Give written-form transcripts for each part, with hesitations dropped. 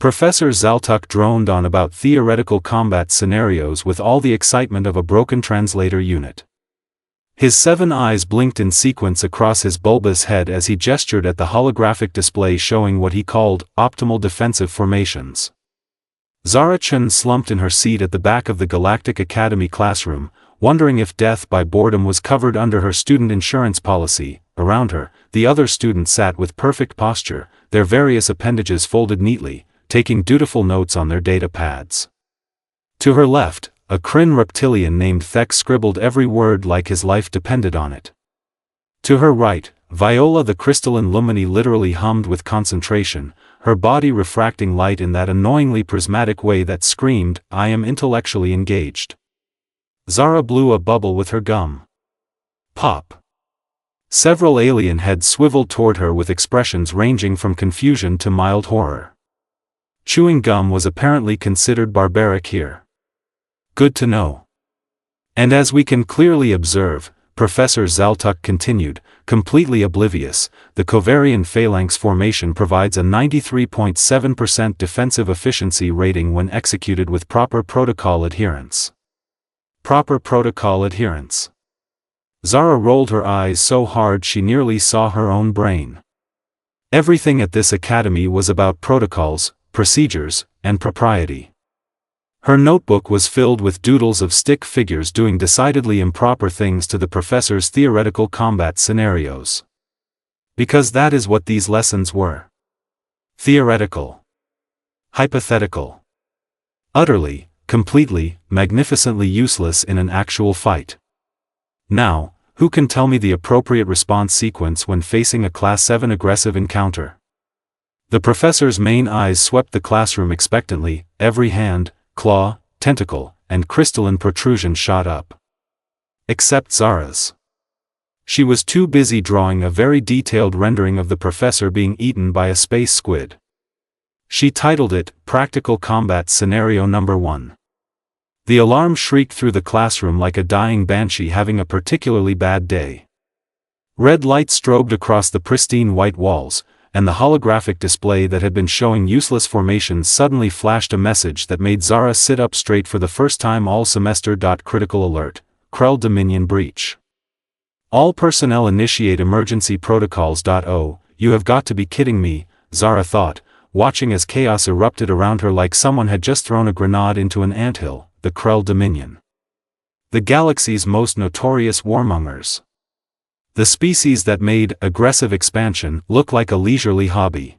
Professor Zaltuk droned on about theoretical combat scenarios with all the excitement of a broken translator unit. His 7 eyes blinked in sequence across his bulbous head as he gestured at the holographic display showing what he called optimal defensive formations. Zara Chun slumped in her seat at the back of the Galactic Academy classroom, wondering if death by boredom was covered under her student insurance policy. Around her, the other students sat with perfect posture, their various appendages folded neatly, taking dutiful notes on their data pads. To her left, a Kryn reptilian named Thek scribbled every word like his life depended on it. To her right, Viola the crystalline Lumini literally hummed with concentration, her body refracting light in that annoyingly prismatic way that screamed, "I am intellectually engaged." Zara blew a bubble with her gum. Pop. Several alien heads swiveled toward her with expressions ranging from confusion to mild horror. Chewing gum was apparently considered barbaric here. Good to know. And as we can clearly observe, Professor Zaltuk continued, completely oblivious, the Covarian phalanx formation provides a 93.7% defensive efficiency rating when executed with proper protocol adherence. Proper protocol adherence. Zara rolled her eyes so hard she nearly saw her own brain. Everything at this academy was about protocols, procedures, and propriety. Her notebook was filled with doodles of stick figures doing decidedly improper things to the professor's theoretical combat scenarios. Because that is what these lessons were. Theoretical. Hypothetical. Utterly, completely, magnificently useless in an actual fight. Now, who can tell me the appropriate response sequence when facing a Class 7 aggressive encounter? The professor's main eyes swept the classroom expectantly, every hand, claw, tentacle, and crystalline protrusion shot up. Except Zara's. She was too busy drawing a very detailed rendering of the professor being eaten by a space squid. She titled it, Practical Combat Scenario Number 1. The alarm shrieked through the classroom like a dying banshee having a particularly bad day. Red light strobed across the pristine white walls, and the holographic display that had been showing useless formations suddenly flashed a message that made Zara sit up straight for the first time all semester. Critical alert, Krell Dominion breach. All personnel initiate emergency protocols. Oh, you have got to be kidding me, Zara thought, watching as chaos erupted around her like someone had just thrown a grenade into an anthill. The Krell Dominion. The galaxy's most notorious warmongers. The species that made aggressive expansion look like a leisurely hobby.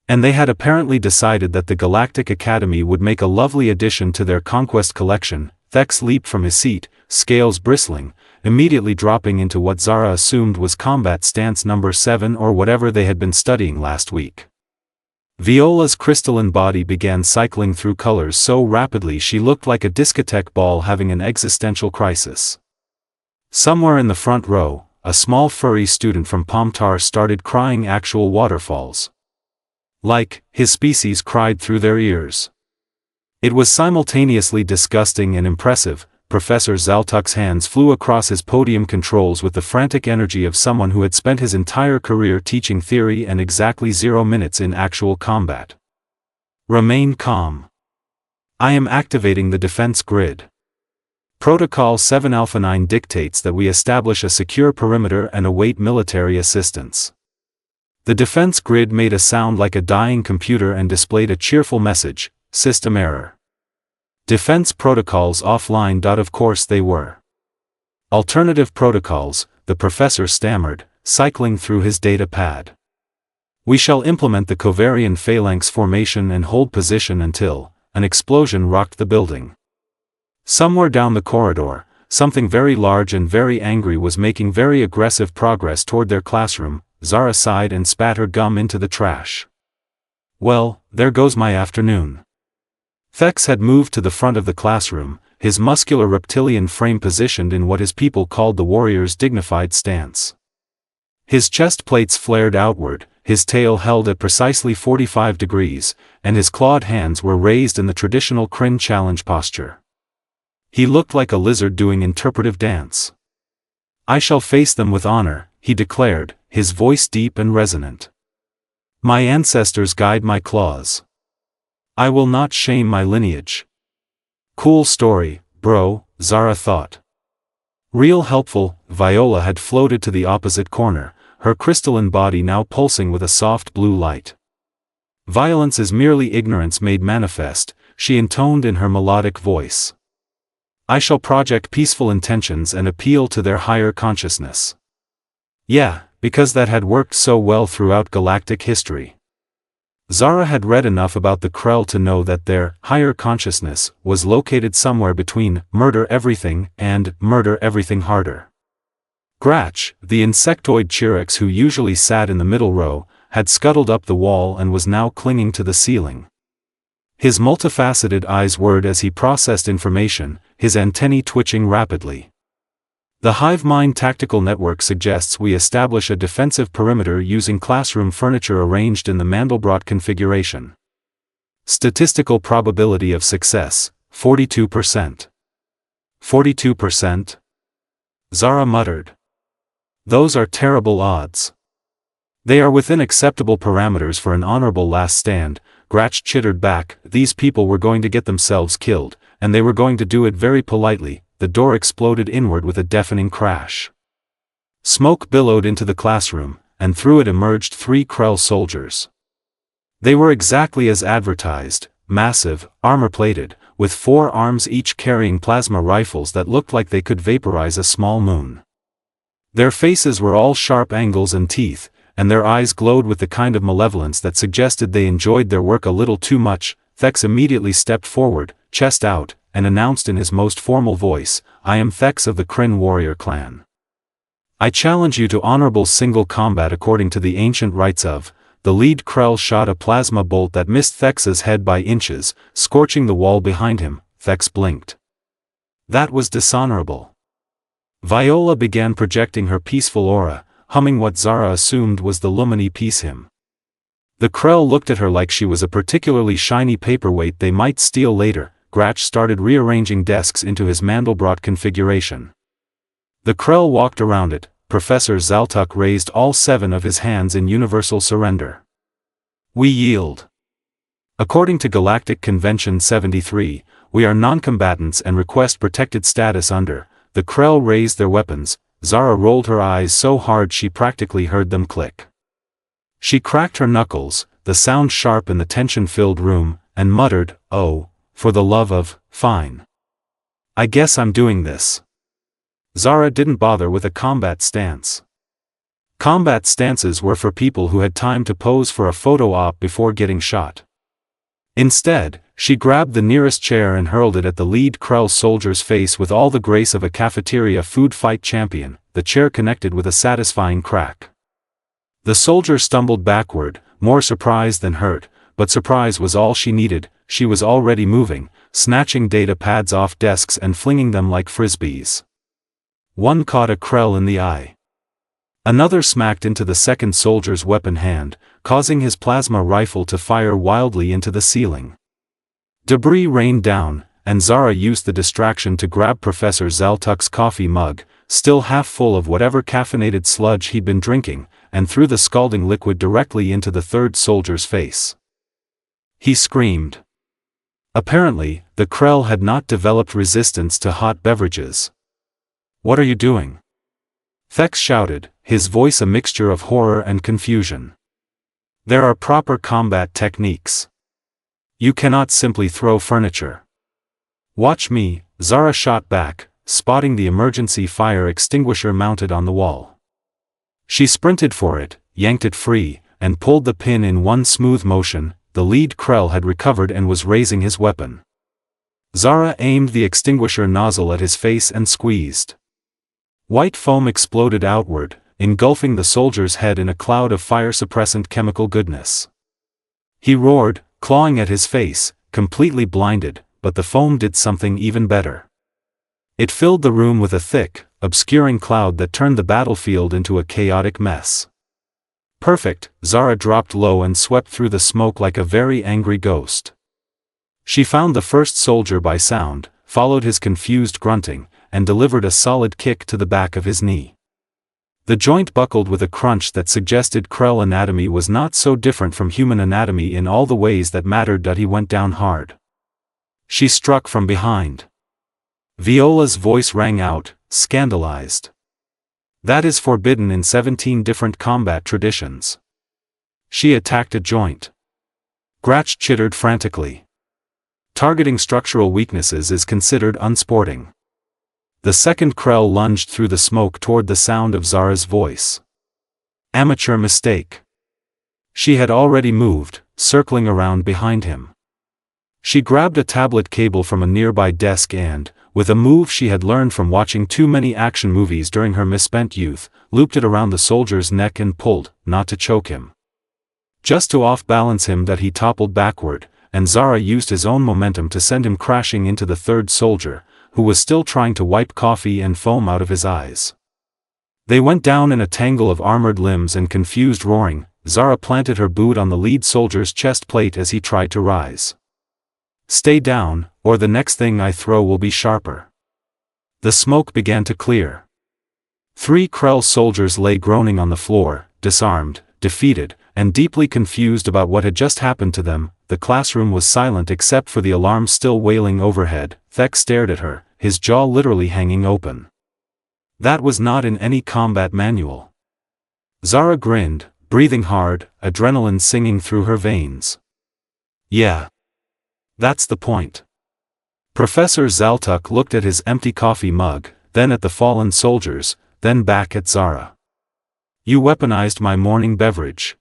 And they had apparently decided that the Galactic Academy would make a lovely addition to their conquest collection. Thex leaped from his seat, scales bristling, immediately dropping into what Zara assumed was combat stance number 7 or whatever they had been studying last week. Viola's crystalline body began cycling through colors so rapidly she looked like a discotheque ball having an existential crisis. Somewhere in the front row, a small furry student from Pomtar started crying actual waterfalls. Like, his species cried through their ears. It was simultaneously disgusting and impressive. Professor Zaltuk's hands flew across his podium controls with the frantic energy of someone who had spent his entire career teaching theory and exactly 0 minutes in actual combat. Remain calm. I am activating the defense grid. Protocol 7 Alpha 9 dictates that we establish a secure perimeter and await military assistance. The defense grid made a sound like a dying computer and displayed a cheerful message, system error. Defense protocols offline. Of course they were. Alternative protocols, the professor stammered, cycling through his data pad. We shall implement the Covarian phalanx formation and hold position until, an explosion rocked the building. Somewhere down the corridor, something very large and very angry was making very aggressive progress toward their classroom. Zara sighed and spat her gum into the trash. Well, there goes my afternoon. Thex had moved to the front of the classroom, his muscular reptilian frame positioned in what his people called the warrior's dignified stance. His chest plates flared outward, his tail held at precisely 45 degrees, and his clawed hands were raised in the traditional Kryn challenge posture. He looked like a lizard doing interpretive dance. I shall face them with honor, he declared, his voice deep and resonant. My ancestors guide my claws. I will not shame my lineage. Cool story, bro, Zara thought. Real helpful. Viola had floated to the opposite corner, her crystalline body now pulsing with a soft blue light. Violence is merely ignorance made manifest, she intoned in her melodic voice. I shall project peaceful intentions and appeal to their higher consciousness. Yeah, because that had worked so well throughout galactic history. Zara had read enough about the Krell to know that their higher consciousness was located somewhere between murder everything and murder everything harder. Gratch, the insectoid Chirex who usually sat in the middle row, had scuttled up the wall and was now clinging to the ceiling. His multifaceted eyes whirred as he processed information, his antennae twitching rapidly. The hive mind tactical network suggests we establish a defensive perimeter using classroom furniture arranged in the Mandelbrot configuration. Statistical probability of success, 42%. 42%? Zara muttered. Those are terrible odds. They are within acceptable parameters for an honorable last stand, Gratch chittered back. These people were going to get themselves killed, and they were going to do it very politely. The door exploded inward with a deafening crash. Smoke billowed into the classroom, and through it emerged 3 Krell soldiers. They were exactly as advertised, massive, armor-plated, with 4 arms each carrying plasma rifles that looked like they could vaporize a small moon. Their faces were all sharp angles and teeth, and their eyes glowed with the kind of malevolence that suggested they enjoyed their work a little too much. Thex immediately stepped forward, chest out, and announced in his most formal voice, I am Thex of the Kryn warrior clan. I challenge you to honorable single combat according to the ancient rites of. The lead Krell shot a plasma bolt that missed Thex's head by inches, scorching the wall behind him. Thex blinked. That was dishonorable. Viola began projecting her peaceful aura, humming what Zara assumed was the Lumini peace hymn. The Krell looked at her like she was a particularly shiny paperweight they might steal later. Gratch started rearranging desks into his Mandelbrot configuration. The Krell walked around it. Professor Zaltuk raised all 7 of his hands in universal surrender. We yield. According to Galactic Convention 73, we are non-combatants and request protected status under. The Krell raised their weapons. Zara rolled her eyes so hard she practically heard them click. She cracked her knuckles, the sound sharp in the tension-filled room, and muttered, oh, for the love of, fine. I guess I'm doing this. Zara didn't bother with a combat stance. Combat stances were for people who had time to pose for a photo op before getting shot. Instead, she grabbed the nearest chair and hurled it at the lead Krell soldier's face with all the grace of a cafeteria food fight champion. The chair connected with a satisfying crack. The soldier stumbled backward, more surprised than hurt, but surprise was all she needed. She was already moving, snatching data pads off desks and flinging them like frisbees. One caught a Krell in the eye. Another smacked into the second soldier's weapon hand, causing his plasma rifle to fire wildly into the ceiling. Debris rained down, and Zara used the distraction to grab Professor Zaltuk's coffee mug, still half full of whatever caffeinated sludge he'd been drinking, and threw the scalding liquid directly into the third soldier's face. He screamed. Apparently, the Krell had not developed resistance to hot beverages. What are you doing? Thex shouted, his voice a mixture of horror and confusion. There are proper combat techniques. You cannot simply throw furniture. Watch me, Zara shot back, spotting the emergency fire extinguisher mounted on the wall. She sprinted for it, yanked it free, and pulled the pin in one smooth motion. The lead Krell had recovered and was raising his weapon. Zara aimed the extinguisher nozzle at his face and squeezed. White foam exploded outward, engulfing the soldier's head in a cloud of fire-suppressant chemical goodness. He roared, clawing at his face, completely blinded, but the foam did something even better. It filled the room with a thick, obscuring cloud that turned the battlefield into a chaotic mess. Perfect, Zara dropped low and swept through the smoke like a very angry ghost. She found the first soldier by sound, followed his confused grunting, and delivered a solid kick to the back of his knee. The joint buckled with a crunch that suggested Krell anatomy was not so different from human anatomy in all the ways that mattered. He went down hard. She struck from behind. Viola's voice rang out, scandalized. That is forbidden in 17 different combat traditions. She attacked a joint. Gratch chittered frantically. Targeting structural weaknesses is considered unsporting. The second Krell lunged through the smoke toward the sound of Zara's voice. Amateur mistake. She had already moved, circling around behind him. She grabbed a tablet cable from a nearby desk and, with a move she had learned from watching too many action movies during her misspent youth, looped it around the soldier's neck and pulled, not to choke him. Just to off-balance him he toppled backward, and Zara used his own momentum to send him crashing into the third soldier, who was still trying to wipe coffee and foam out of his eyes. They went down in a tangle of armored limbs and confused roaring. Zara planted her boot on the lead soldier's chest plate as he tried to rise. Stay down, or the next thing I throw will be sharper. The smoke began to clear. 3 Krell soldiers lay groaning on the floor, disarmed, defeated, and deeply confused about what had just happened to them. The classroom was silent except for the alarm still wailing overhead. Thek stared at her, his jaw literally hanging open. That was not in any combat manual. Zara grinned, breathing hard, adrenaline singing through her veins. Yeah. That's the point. Professor Zaltuk looked at his empty coffee mug, then at the fallen soldiers, then back at Zara. You weaponized my morning beverage.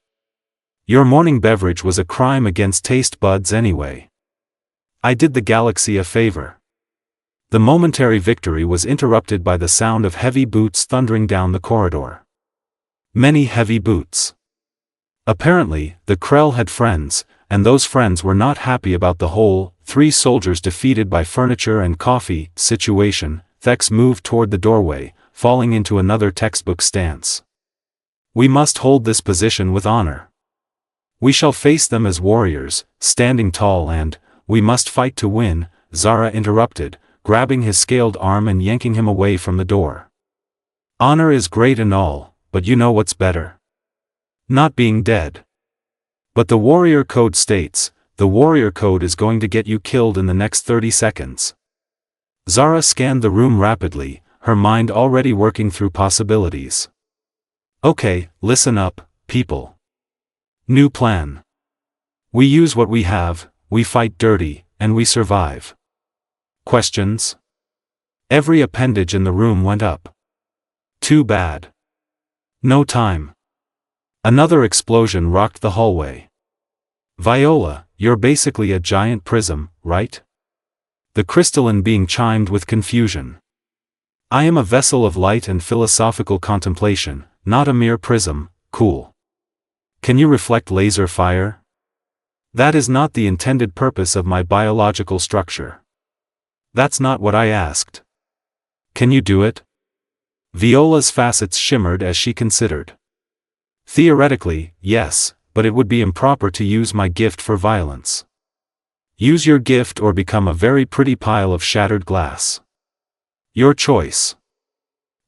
Your morning beverage was a crime against taste buds anyway. I did the galaxy a favor. The momentary victory was interrupted by the sound of heavy boots thundering down the corridor. Many heavy boots. Apparently, the Krell had friends, and those friends were not happy about the whole 3 soldiers defeated by furniture and coffee situation. Thex moved toward the doorway, falling into another textbook stance. We must hold this position with honor. We shall face them as warriors, standing tall, and we must fight to win. Zara interrupted, grabbing his scaled arm and yanking him away from the door. Honor is great and all, but you know what's better? Not being dead. But the warrior code states, the warrior code is going to get you killed in the next 30 seconds. Zara scanned the room rapidly, her mind already working through possibilities. Okay, listen up, people. New plan. We use what we have, we fight dirty, and we survive. Questions? Every appendage in the room went up. Too bad. No time. Another explosion rocked the hallway. Viola, you're basically a giant prism, right? The crystalline being chimed with confusion. I am a vessel of light and philosophical contemplation, not a mere prism. Cool. Can you reflect laser fire? That is not the intended purpose of my biological structure. That's not what I asked. Can you do it? Viola's facets shimmered as she considered. Theoretically, yes, but it would be improper to use my gift for violence. Use your gift or become a very pretty pile of shattered glass. Your choice.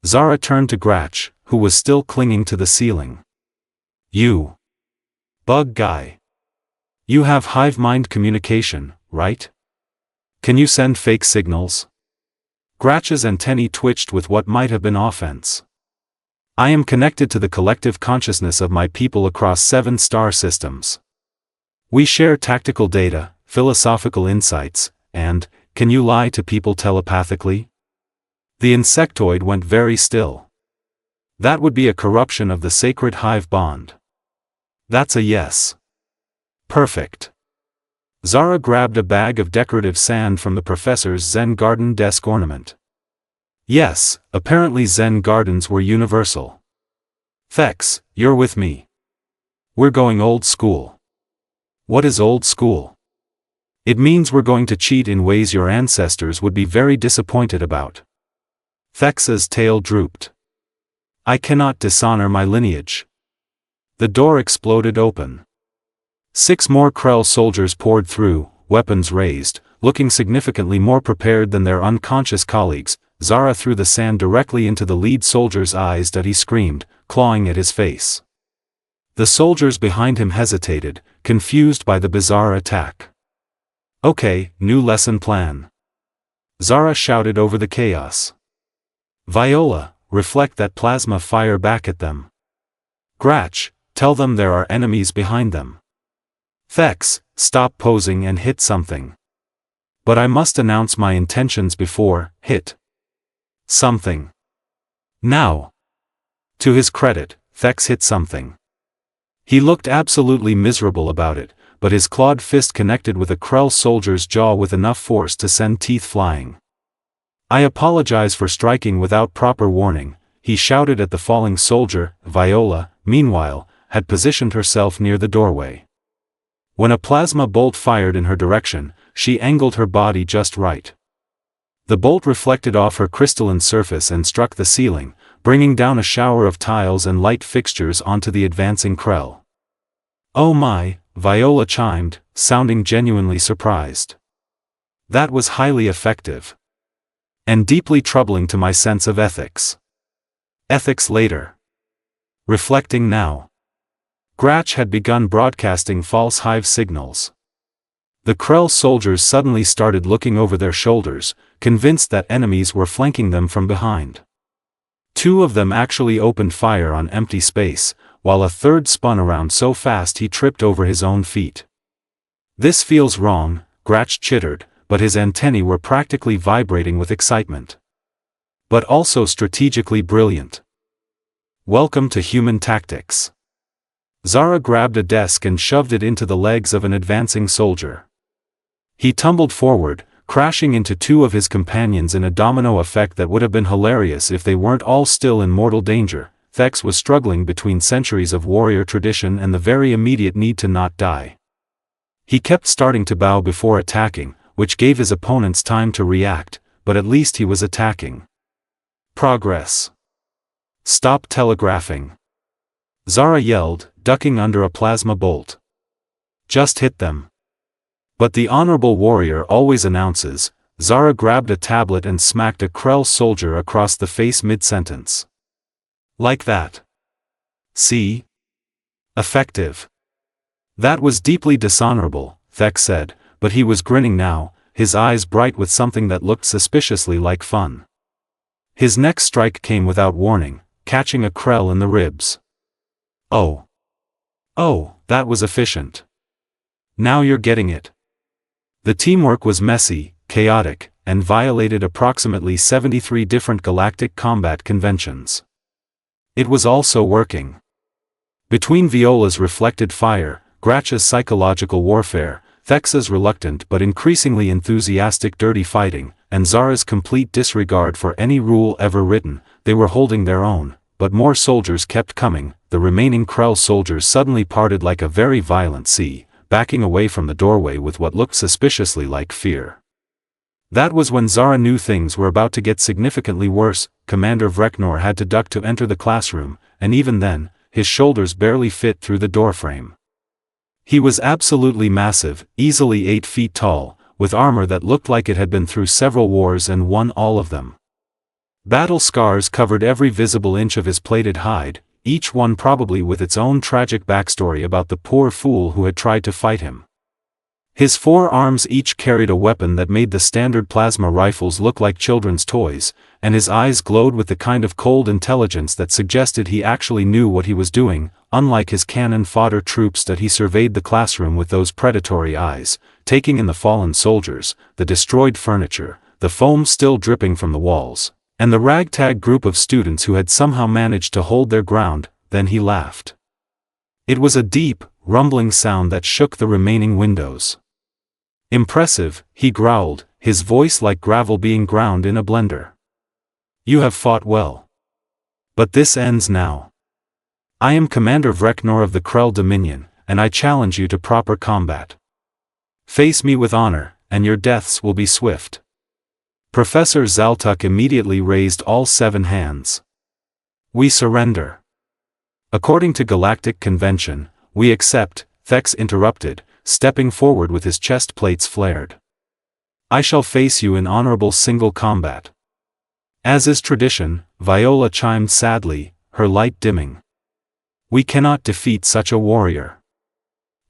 Zara turned to Gratch, who was still clinging to the ceiling. You. Bug guy. You have hive mind communication, right? Can you send fake signals? Gratch's antennae twitched with what might have been offense. I am connected to the collective consciousness of my people across 7 star systems. We share tactical data, philosophical insights, and, can you lie to people telepathically? The insectoid went very still. That would be a corruption of the sacred hive bond. That's a yes. Perfect. Zara grabbed a bag of decorative sand from the professor's Zen garden desk ornament. Yes, apparently Zen gardens were universal. Thex, you're with me. We're going old school. What is old school? It means we're going to cheat in ways your ancestors would be very disappointed about. Thex's tail drooped. I cannot dishonor my lineage. The door exploded open. 6 more Krell soldiers poured through, weapons raised, looking significantly more prepared than their unconscious colleagues. Zara threw the sand directly into the lead soldier's eyes that he screamed, clawing at his face. The soldiers behind him hesitated, confused by the bizarre attack. "Okay, new lesson plan," Zara shouted over the chaos. "Viola, reflect that plasma fire back at them. Gratch, tell them there are enemies behind them. Thex, stop posing and hit something. But I must announce my intentions before, hit something. Now." To his credit, Thex hit something. He looked absolutely miserable about it, but his clawed fist connected with a Krell soldier's jaw with enough force to send teeth flying. "I apologize for striking without proper warning," he shouted at the falling soldier. Viola, meanwhile, had positioned herself near the doorway. When a plasma bolt fired in her direction, she angled her body just right. The bolt reflected off her crystalline surface and struck the ceiling, bringing down a shower of tiles and light fixtures onto the advancing Krell. "Oh my," Viola chimed, sounding genuinely surprised. "That was highly effective. And deeply troubling to my sense of ethics." Ethics later. Reflecting now. Gratch had begun broadcasting false hive signals. The Krell soldiers suddenly started looking over their shoulders, convinced that enemies were flanking them from behind. Two of them actually opened fire on empty space, while a third spun around so fast he tripped over his own feet. "This feels wrong," Gratch chittered, but his antennae were practically vibrating with excitement. "But also strategically brilliant. Welcome to human tactics." Zara grabbed a desk and shoved it into the legs of an advancing soldier. He tumbled forward, crashing into two of his companions in a domino effect that would have been hilarious if they weren't all still in mortal danger. Thex was struggling between centuries of warrior tradition and the very immediate need to not die. He kept starting to bow before attacking, which gave his opponents time to react, but at least he was attacking. Progress. "Stop telegraphing," Zara yelled, ducking under a plasma bolt. "Just hit them." But the honorable warrior always announces. Zara grabbed a tablet and smacked a Krell soldier across the face mid-sentence. "Like that. See? Effective." "That was deeply dishonorable," Thex said, but he was grinning now, his eyes bright with something that looked suspiciously like fun. His next strike came without warning, catching a Krell in the ribs. Oh, that was efficient. Now you're getting it." The teamwork was messy, chaotic, and violated approximately 73 different galactic combat conventions. It was also working. Between Viola's reflected fire, Gratch's psychological warfare, Thex's reluctant but increasingly enthusiastic dirty fighting, and Zara's complete disregard for any rule ever written, they were holding their own, but more soldiers kept coming. The remaining Krell soldiers suddenly parted like a very violent sea, backing away from the doorway with what looked suspiciously like fear. That was when Zara knew things were about to get significantly worse. Commander Vreknor had to duck to enter the classroom, and even then, his shoulders barely fit through the doorframe. He was absolutely massive, easily 8 feet tall, with armor that looked like it had been through several wars and won all of them. Battle scars covered every visible inch of his plated hide, each one probably with its own tragic backstory about the poor fool who had tried to fight him. His 4 arms each carried a weapon that made the standard plasma rifles look like children's toys, and his eyes glowed with the kind of cold intelligence that suggested he actually knew what he was doing, unlike his cannon fodder troops that he surveyed the classroom with those predatory eyes, taking in the fallen soldiers, the destroyed furniture, the foam still dripping from the walls, and the ragtag group of students who had somehow managed to hold their ground. Then he laughed. It was a deep, rumbling sound that shook the remaining windows. "Impressive," he growled, his voice like gravel being ground in a blender. "You have fought well. But this ends now. I am Commander Vreknor of the Krell Dominion, and I challenge you to proper combat. Face me with honor, and your deaths will be swift." Professor Zaltuk immediately raised all 7 hands. "We surrender. According to Galactic Convention, we accept," Thex interrupted, stepping forward with his chest plates flared. "I shall face you in honorable single combat." As is tradition, Viola chimed sadly, her light dimming. We cannot defeat such a warrior.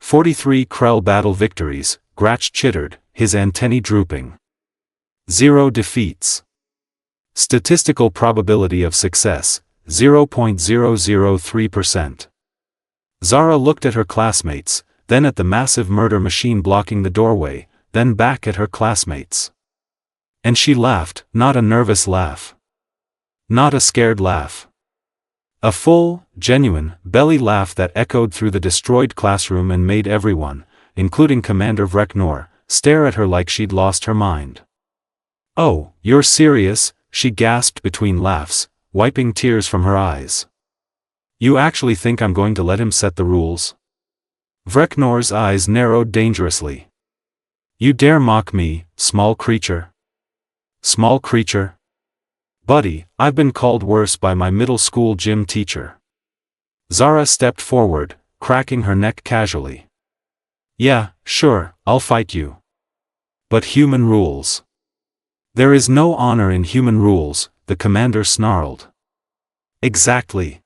43 Krell battle victories, Gratch chittered, his antennae drooping. 0 defeats. Statistical probability of success, 0.003%. Zara looked at her classmates, then at the massive murder machine blocking the doorway, then back at her classmates. And she laughed, not a nervous laugh. Not a scared laugh. A full, genuine, belly laugh that echoed through the destroyed classroom and made everyone, including Commander Vreknor, stare at her like she'd lost her mind. "Oh, you're serious?" she gasped between laughs, wiping tears from her eyes. "You actually think I'm going to let him set the rules?" Vreknor's eyes narrowed dangerously. "You dare mock me, small creature?" "Small creature? Buddy, I've been called worse by my middle school gym teacher." Zara stepped forward, cracking her neck casually. "Yeah, sure, I'll fight you. But human rules." "There is no honor in human rules," the commander snarled. "Exactly."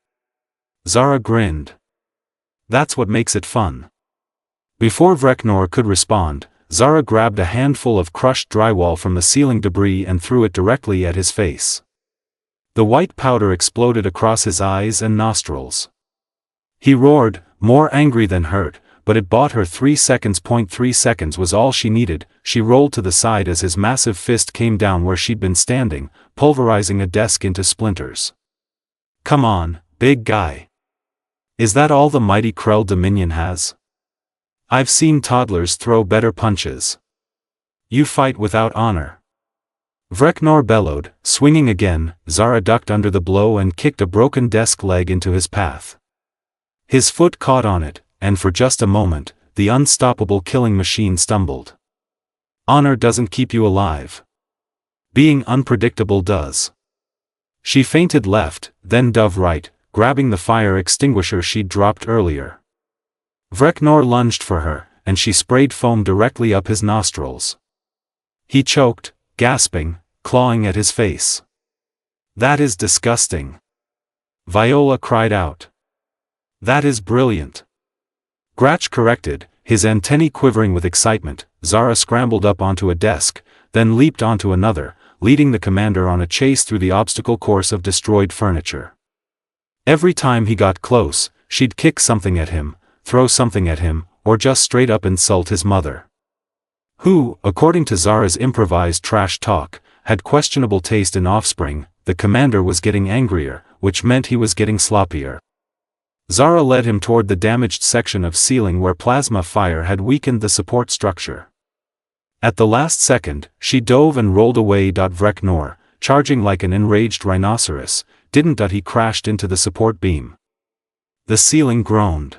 Zara grinned. "That's what makes it fun." Before Vreknor could respond, Zara grabbed a handful of crushed drywall from the ceiling debris and threw it directly at his face. The white powder exploded across his eyes and nostrils. He roared, more angry than hurt, but it bought her 3 seconds. 3 seconds was all she needed. She rolled to the side as his massive fist came down where she'd been standing, pulverizing a desk into splinters. "Come on, big guy. Is that all the mighty Krell Dominion has? I've seen toddlers throw better punches. You fight without honor." Vreknor bellowed, swinging again. Zara ducked under the blow and kicked a broken desk leg into his path. His foot caught on it, and for just a moment, the unstoppable killing machine stumbled. Honor doesn't keep you alive. Being unpredictable does. She feinted left, then dove right, grabbing the fire extinguisher she'd dropped earlier. Vreknor lunged for her, and she sprayed foam directly up his nostrils. He choked, gasping, clawing at his face. "That is disgusting." Viola cried out. "That is brilliant." Gratch corrected, his antennae quivering with excitement. Zara scrambled up onto a desk, then leaped onto another, leading the commander on a chase through the obstacle course of destroyed furniture. Every time he got close, she'd kick something at him, throw something at him, or just straight up insult his mother. Who, according to Zara's improvised trash talk, had questionable taste in offspring. The commander was getting angrier, which meant he was getting sloppier. Zara led him toward the damaged section of ceiling where plasma fire had weakened the support structure. At the last second, she dove and rolled away. Vreknor, charging like an enraged rhinoceros, didn't. He crashed into the support beam. The ceiling groaned.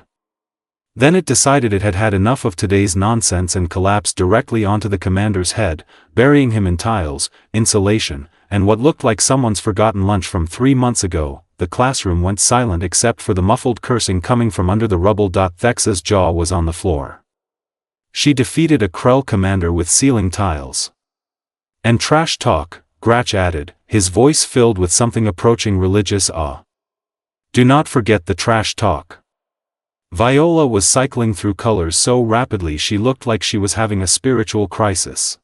Then it decided it had had enough of today's nonsense and collapsed directly onto the commander's head, burying him in tiles, insulation, and what looked like someone's forgotten lunch from 3 months ago. The classroom went silent except for the muffled cursing coming from under the rubble. Thexa's jaw was on the floor. She defeated a Krell commander with ceiling tiles. And trash talk, Gratch added, his voice filled with something approaching religious awe. Do not forget the trash talk. Viola was cycling through colors so rapidly she looked like she was having a spiritual crisis.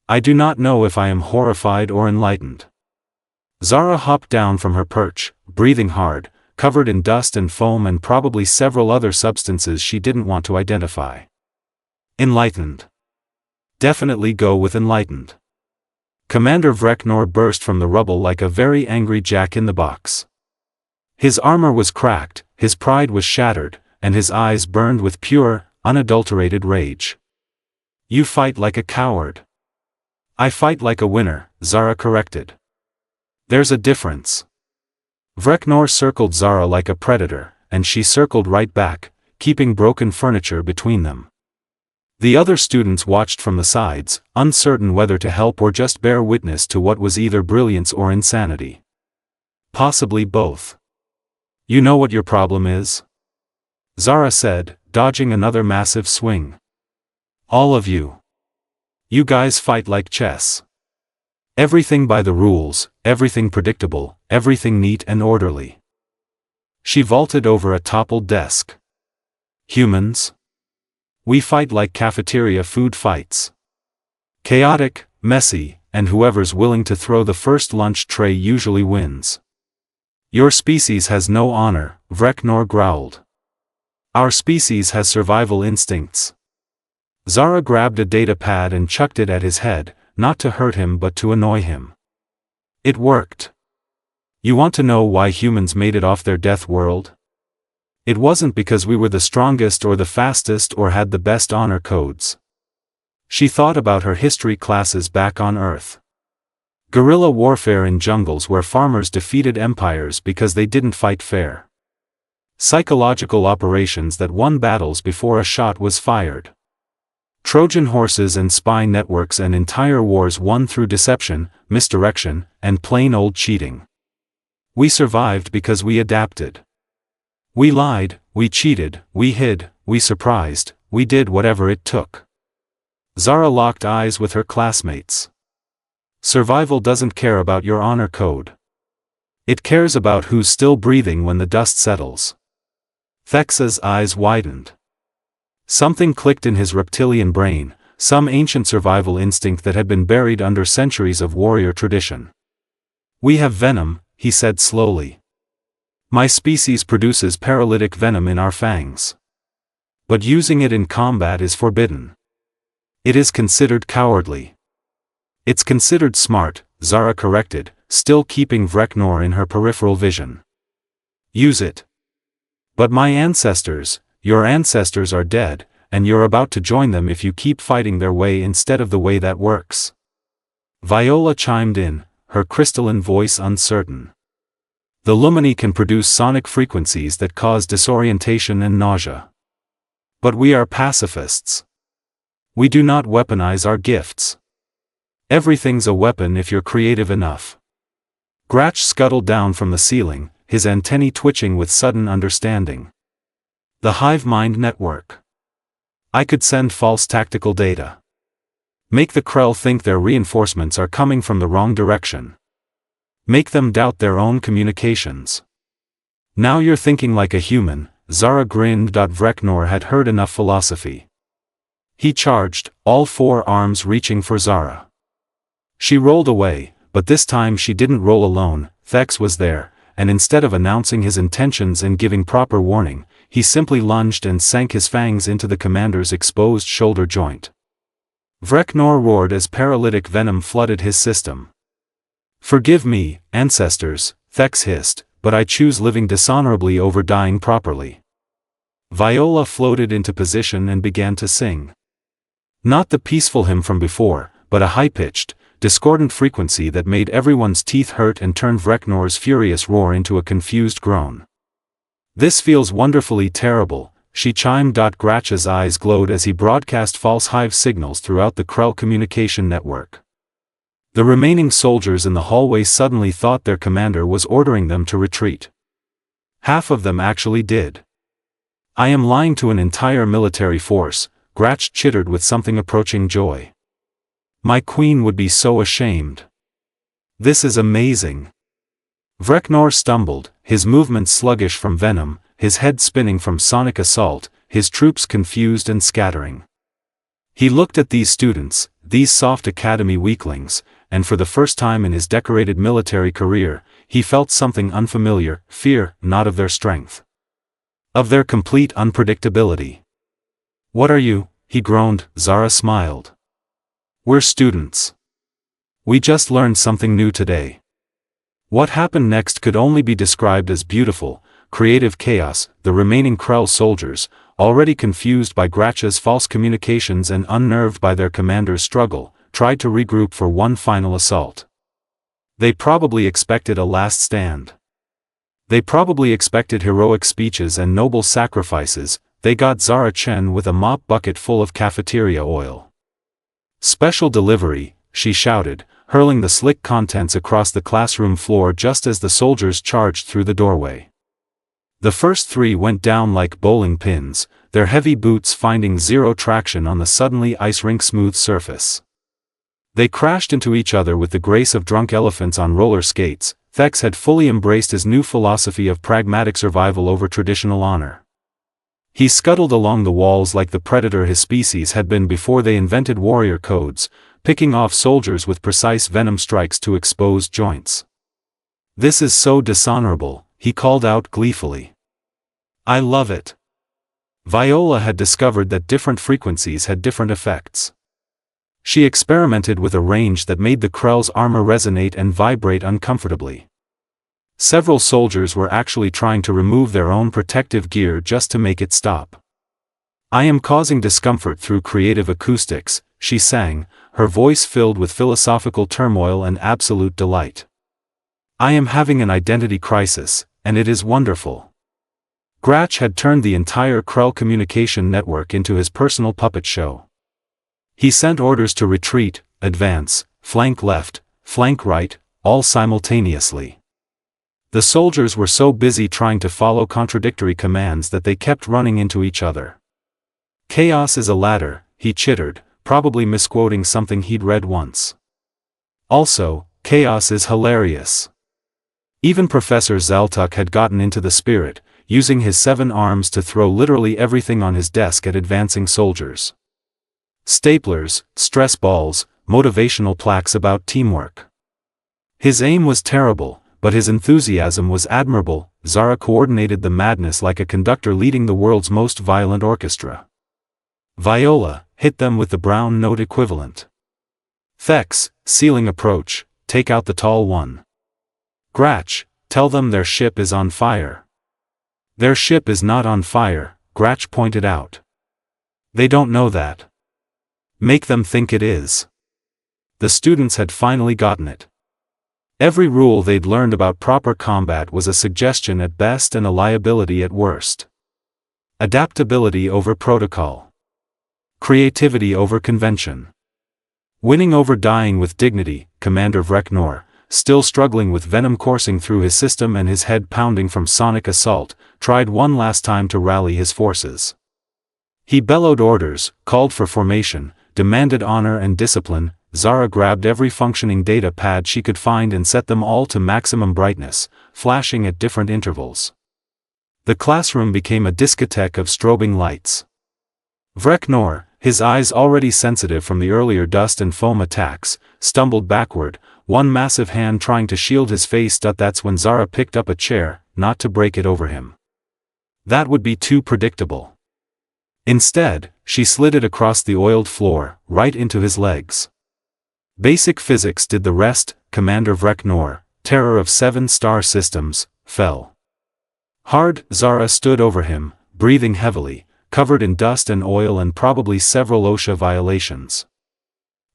I do not know if I am horrified or enlightened. Zara hopped down from her perch, breathing hard, covered in dust and foam and probably several other substances she didn't want to identify. Enlightened. Definitely go with enlightened. Commander Vreknor burst from the rubble like a very angry jack-in-the-box. His armor was cracked, his pride was shattered, and his eyes burned with pure, unadulterated rage. You fight like a coward. I fight like a winner, Zara corrected. There's a difference. Vreknor circled Zara like a predator, and she circled right back, keeping broken furniture between them. The other students watched from the sides, uncertain whether to help or just bear witness to what was either brilliance or insanity. Possibly both. You know what your problem is? Zara said, dodging another massive swing. All of you. You guys fight like chess. Everything by the rules, everything predictable, everything neat and orderly. She vaulted over a toppled desk. Humans? We fight like cafeteria food fights. Chaotic, messy, and whoever's willing to throw the first lunch tray usually wins. Your species has no honor, Vreknor growled. Our species has survival instincts. Zara grabbed a data pad and chucked it at his head, not to hurt him but to annoy him. It worked. You want to know why humans made it off their death world? It wasn't because we were the strongest or the fastest or had the best honor codes. She thought about her history classes back on Earth. Guerrilla warfare in jungles where farmers defeated empires because they didn't fight fair. Psychological operations that won battles before a shot was fired. Trojan horses and spy networks and entire wars won through deception, misdirection, and plain old cheating. We survived because we adapted. We lied, we cheated, we hid, we surprised, we did whatever it took. Zara locked eyes with her classmates. Survival doesn't care about your honor code. It cares about who's still breathing when the dust settles. Thex's eyes widened. Something clicked in his reptilian brain, some ancient survival instinct that had been buried under centuries of warrior tradition. We have venom, he said slowly. My species produces paralytic venom in our fangs. But using it in combat is forbidden. It is considered cowardly. It's considered smart, Zara corrected, still keeping Vreknor in her peripheral vision. Use it. But my ancestors, your ancestors are dead, and you're about to join them if you keep fighting their way instead of the way that works. Viola chimed in, her crystalline voice uncertain. The Lumini can produce sonic frequencies that cause disorientation and nausea. But we are pacifists. We do not weaponize our gifts. Everything's a weapon if you're creative enough. Gratch scuttled down from the ceiling, his antennae twitching with sudden understanding. The hive mind network. I could send false tactical data. Make the Krell think their reinforcements are coming from the wrong direction. Make them doubt their own communications. Now you're thinking like a human, Zara grinned. Vreknor had heard enough philosophy. He charged, all four arms reaching for Zara. She rolled away, but this time she didn't roll alone. Thex was there, and instead of announcing his intentions and giving proper warning, he simply lunged and sank his fangs into the commander's exposed shoulder joint. Vreknor roared as paralytic venom flooded his system. Forgive me, ancestors, Thex hissed, but I choose living dishonorably over dying properly. Viola floated into position and began to sing. Not the peaceful hymn from before, but a high-pitched, discordant frequency that made everyone's teeth hurt and turned Vreknor's furious roar into a confused groan. This feels wonderfully terrible, she chimed. Gratch's eyes glowed as he broadcast false hive signals throughout the Krell communication network. The remaining soldiers in the hallway suddenly thought their commander was ordering them to retreat. Half of them actually did. I am lying to an entire military force, Gratch chittered with something approaching joy. My queen would be so ashamed. This is amazing. Vreknor stumbled, his movements sluggish from venom, his head spinning from sonic assault, his troops confused and scattering. He looked at these students, these soft academy weaklings, and for the first time in his decorated military career, he felt something unfamiliar, fear, not of their strength. Of their complete unpredictability. What are you? He groaned. Zara smiled. We're students. We just learned something new today. What happened next could only be described as beautiful, creative chaos. The remaining Krell soldiers, already confused by Gratch's false communications and unnerved by their commander's struggle, tried to regroup for one final assault. They probably expected a last stand. They probably expected heroic speeches and noble sacrifices. They got Zara Chen with a mop bucket full of cafeteria oil. Special delivery, she shouted, hurling the slick contents across the classroom floor just as the soldiers charged through the doorway. The first three went down like bowling pins, their heavy boots finding zero traction on the suddenly ice rink smooth surface. They crashed into each other with the grace of drunk elephants on roller skates. Thex had fully embraced his new philosophy of pragmatic survival over traditional honor. He scuttled along the walls like the predator his species had been before they invented warrior codes, picking off soldiers with precise venom strikes to exposed joints. "This is so dishonorable," he called out gleefully. "I love it." Viola had discovered that different frequencies had different effects. She experimented with a range that made the Krell's armor resonate and vibrate uncomfortably. Several soldiers were actually trying to remove their own protective gear just to make it stop. "I am causing discomfort through creative acoustics," she sang, her voice filled with philosophical turmoil and absolute delight. "I am having an identity crisis, and it is wonderful." Gratch had turned the entire Krell communication network into his personal puppet show. He sent orders to retreat, advance, flank left, flank right, all simultaneously. The soldiers were so busy trying to follow contradictory commands that they kept running into each other. "Chaos is a ladder," he chittered, probably misquoting something he'd read once. Also, chaos is hilarious. Even Professor Zaltuk had gotten into the spirit, using his 7 arms to throw literally everything on his desk at advancing soldiers. Staplers, stress balls, motivational plaques about teamwork. His aim was terrible, but his enthusiasm was admirable. Zara coordinated the madness like a conductor leading the world's most violent orchestra. Viola hit them with the brown note equivalent. "Thex, ceiling approach, take out the tall one." "Gratch, tell them their ship is on fire." "Their ship is not on fire," Gratch pointed out. "They don't know that. Make them think it is." The students had finally gotten it. Every rule they'd learned about proper combat was a suggestion at best and a liability at worst. Adaptability over protocol. Creativity over convention. Winning over dying with dignity. Commander Vreknor, still struggling with venom coursing through his system and his head pounding from sonic assault, tried one last time to rally his forces. He bellowed orders, called for formation, demanded honor and discipline. Zara grabbed every functioning data pad she could find and set them all to maximum brightness, flashing at different intervals. The classroom became a discotheque of strobing lights. Vreknor, his eyes already sensitive from the earlier dust and foam attacks, stumbled backward, one massive hand trying to shield his face. That's when Zara picked up a chair, not to break it over him. That would be too predictable. Instead, she slid it across the oiled floor, right into his legs. Basic physics did the rest. Commander Vreknor, terror of 7 star systems, fell. Hard. Zara stood over him, breathing heavily, covered in dust and oil and probably several OSHA violations.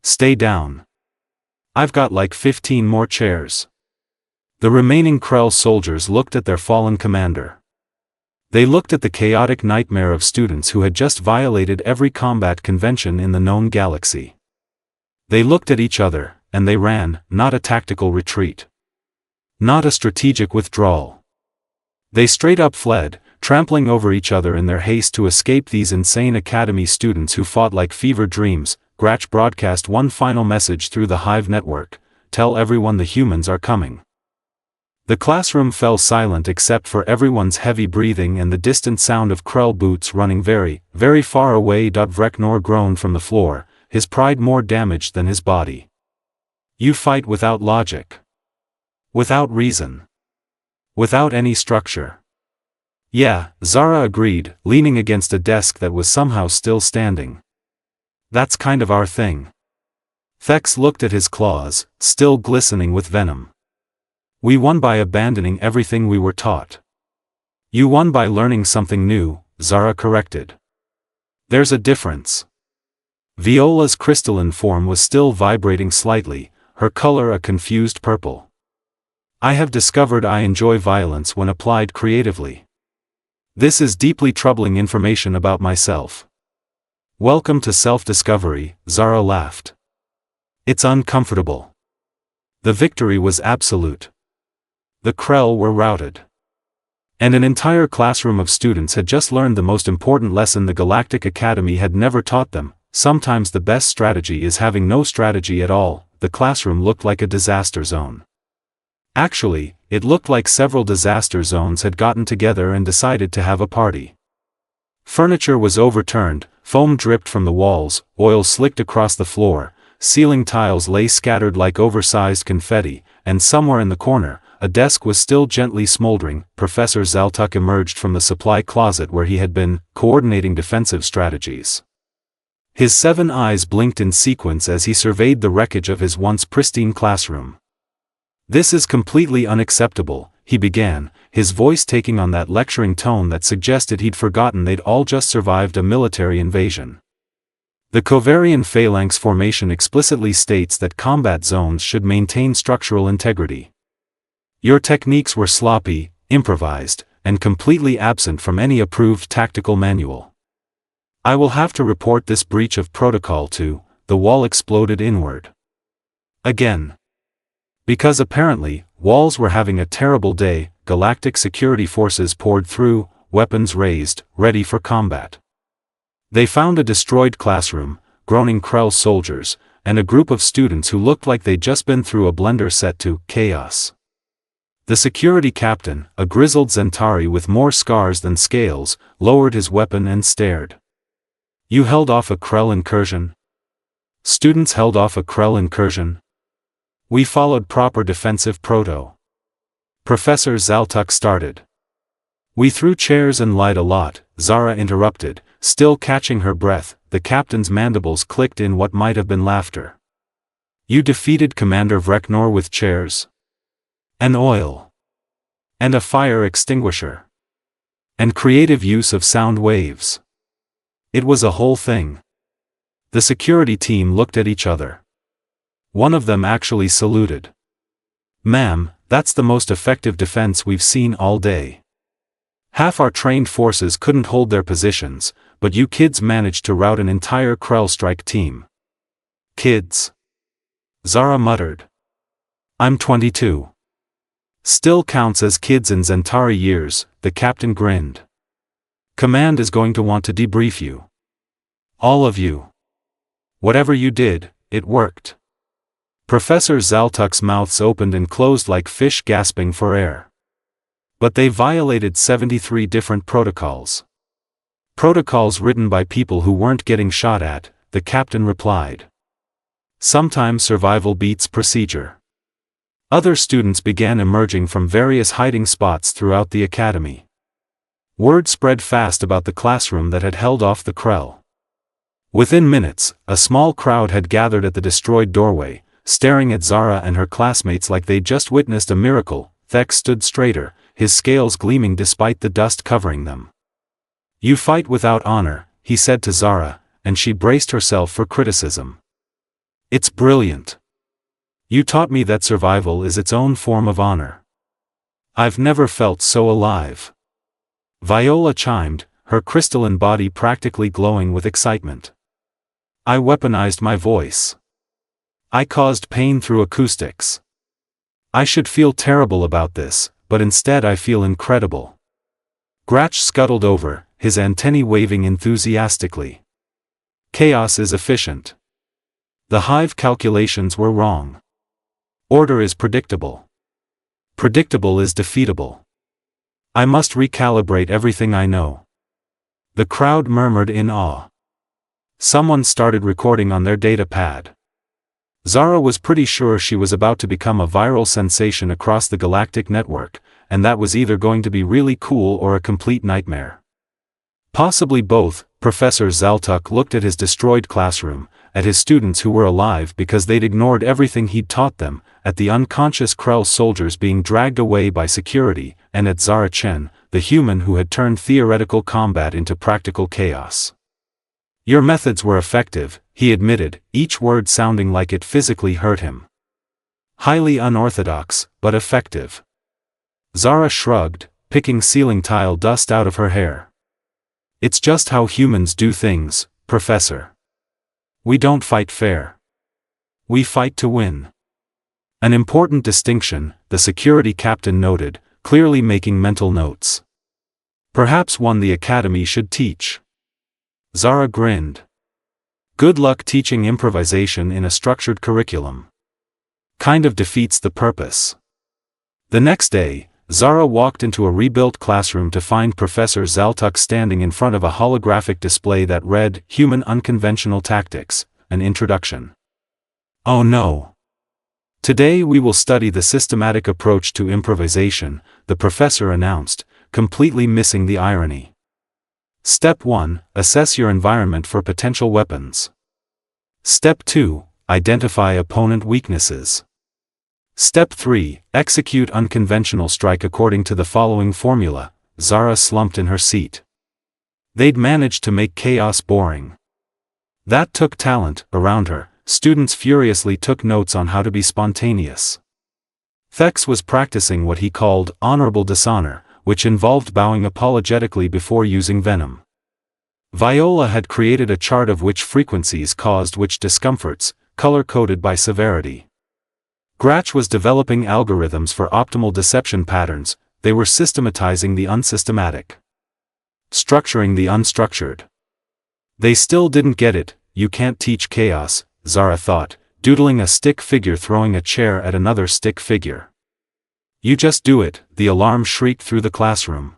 "Stay down. I've got like 15 more chairs." The remaining Krell soldiers looked at their fallen commander. They looked at the chaotic nightmare of students who had just violated every combat convention in the known galaxy. They looked at each other, and they ran, not a tactical retreat. Not a strategic withdrawal. They straight up fled, trampling over each other in their haste to escape these insane academy students who fought like fever dreams. Gratch broadcast one final message through the Hive network: "Tell everyone the humans are coming." The classroom fell silent except for everyone's heavy breathing and the distant sound of Krell boots running very, very far away. Vreknor groaned from the floor, his pride more damaged than his body. "You fight without logic. Without reason. Without any structure." "Yeah," Zara agreed, leaning against a desk that was somehow still standing. "That's kind of our thing." Thex looked at his claws, still glistening with venom. "We won by abandoning everything we were taught." "You won by learning something new," Zara corrected. "There's a difference." Viola's crystalline form was still vibrating slightly, her color a confused purple. "I have discovered I enjoy violence when applied creatively. This is deeply troubling information about myself." "Welcome to self-discovery," Zara laughed. "It's uncomfortable." The victory was absolute. The Krell were routed. And an entire classroom of students had just learned the most important lesson the Galactic Academy had never taught them: sometimes the best strategy is having no strategy at all. The classroom looked like a disaster zone. Actually, it looked like several disaster zones had gotten together and decided to have a party. Furniture was overturned, foam dripped from the walls, oil slicked across the floor, ceiling tiles lay scattered like oversized confetti, and somewhere in the corner, a desk was still gently smoldering. Professor Zaltuk emerged from the supply closet where he had been, coordinating defensive strategies. His 7 eyes blinked in sequence as he surveyed the wreckage of his once pristine classroom. "This is completely unacceptable," he began, his voice taking on that lecturing tone that suggested he'd forgotten they'd all just survived a military invasion. The Covarian phalanx formation explicitly states that combat zones should maintain structural integrity. Your techniques were sloppy, improvised, and completely absent from any approved tactical manual. I will have to report this breach of protocol to." The wall exploded inward. Again. Because apparently, walls were having a terrible day, galactic security forces poured through, weapons raised, ready for combat. They found a destroyed classroom, groaning Krell soldiers, and a group of students who looked like they'd just been through a blender set to chaos. The security captain, a grizzled Zentari with more scars than scales, lowered his weapon and stared. "You held off a Krell incursion?" "Students held off a Krell incursion. We followed proper defensive proto." Professor Zaltuk started. "We threw chairs and lied a lot," Zara interrupted, still catching her breath. The captain's mandibles clicked in what might have been laughter. "You defeated Commander Vreknor with chairs? And oil? And a fire extinguisher? And creative use of sound waves? It was a whole thing." The security team looked at each other. One of them actually saluted. "Ma'am, that's the most effective defense we've seen all day. Half our trained forces couldn't hold their positions, but you kids managed to rout an entire Krell strike team." "Kids?" Zara muttered. "I'm 22. Still counts as kids in Zentari years," the captain grinned. "Command is going to want to debrief you. All of you. Whatever you did, it worked." Professor Zaltuk's mouths opened and closed like fish gasping for air. "But they violated 73 different protocols." "Protocols written by people who weren't getting shot at," the captain replied. "Sometimes survival beats procedure." Other students began emerging from various hiding spots throughout the academy. Word spread fast about the classroom that had held off the Krell. Within minutes, a small crowd had gathered at the destroyed doorway, staring at Zara and her classmates like they'd just witnessed a miracle. Thek stood straighter, his scales gleaming despite the dust covering them. "You fight without honor," he said to Zara, and she braced herself for criticism. "It's brilliant. You taught me that survival is its own form of honor. I've never felt so alive." Viola chimed, her crystalline body practically glowing with excitement. "I weaponized my voice. I caused pain through acoustics. I should feel terrible about this, but instead I feel incredible." Gratch scuttled over, his antennae waving enthusiastically. "Chaos is efficient. The hive calculations were wrong. Order is predictable. Predictable is defeatable. I must recalibrate everything I know." The crowd murmured in awe. Someone started recording on their data pad. Zara was pretty sure she was about to become a viral sensation across the galactic network, and that was either going to be really cool or a complete nightmare. Possibly both. Professor Zaltuk looked at his destroyed classroom, at his students who were alive because they'd ignored everything he'd taught them, at the unconscious Krell soldiers being dragged away by security, and at Zara Chen, the human who had turned theoretical combat into practical chaos. "Your methods were effective," he admitted, each word sounding like it physically hurt him. "Highly unorthodox, but effective." Zara shrugged, picking ceiling tile dust out of her hair. "It's just how humans do things, Professor. We don't fight fair. We fight to win." An important distinction, the security captain noted, clearly making mental notes. "Perhaps one the Academy should teach." Zara grinned. Good luck teaching improvisation in a structured curriculum. Kind of defeats the purpose. The next day, Zara walked into a rebuilt classroom to find Professor Zaltuk standing in front of a holographic display that read, Human Unconventional Tactics, an Introduction. Oh no! Today we will study the systematic approach to improvisation, the professor announced, completely missing the irony. Step 1. Assess your environment for potential weapons. Step 2. Identify opponent weaknesses. Step 3. Execute unconventional strike according to the following formula. Zara slumped in her seat. They'd managed to make chaos boring. That took talent. Around her, students furiously took notes on how to be spontaneous. Thex was practicing what he called honorable dishonor, which involved bowing apologetically before using venom. Viola had created a chart of which frequencies caused which discomforts, color-coded by severity. Gratch was developing algorithms for optimal deception patterns. They were systematizing the unsystematic, structuring the unstructured. They still didn't get it. You can't teach chaos, Zara thought, doodling a stick figure throwing a chair at another stick figure. You just do it, the alarm shrieked through the classroom.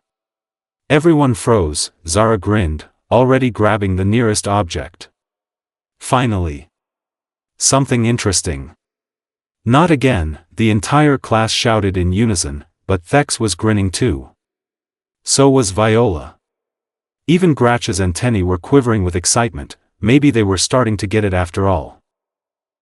Everyone froze. Zara grinned, already grabbing the nearest object. Finally. Something interesting. Not again, the entire class shouted in unison, but Thex was grinning too. So was Viola. Even Gratch's antennae were quivering with excitement. Maybe they were starting to get it after all.